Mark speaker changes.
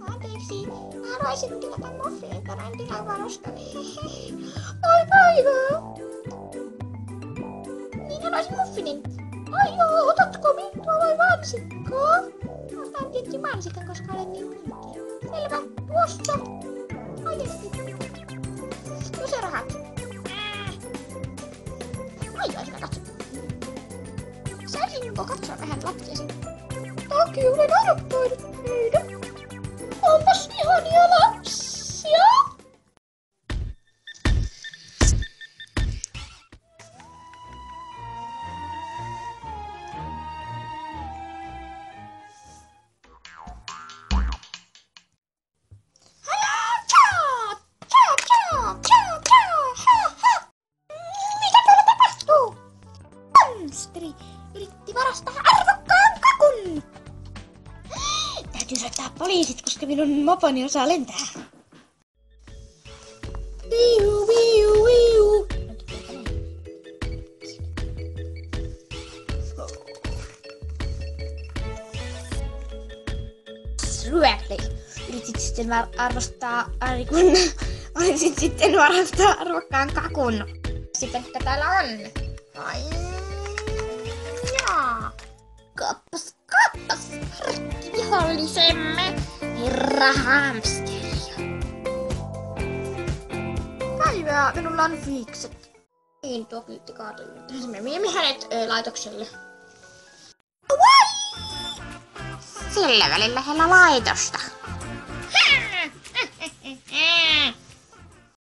Speaker 1: Anteeksi, mä haluaisin tilata muffin kerran tilavarustani. Ai päivää! Niin haluaisin muffinin. Ai joo, otatko minua vai mansikkaa? Ostan tietysti mansikan, koska olen niin pinkiä. Selvä, tuossa. Ai esti. Kyse rahat. Ai hyvä katso. Saisinko katsoa vähän lapsiasi? Toki olen adoptoinut niitä. Onpas ihania lapsia. Monsteri yritti varastaa arvokkaan kakun! Täytyy soittaa poliisit, koska minun moponi osaa lentää. Viu, viu, viu. Ryökli. Yritit sitten varastaa arvokkaan kakun. Sitten mitä täällä on? Ai. Jaa. Kappas, vihollisemme, herra hamsteri. Päivää, minulla on fiikset. Niin, tuo kyytti kaatui. Me viemme hänet laitokselle. Vai! Sillä välin lähellä laitosta.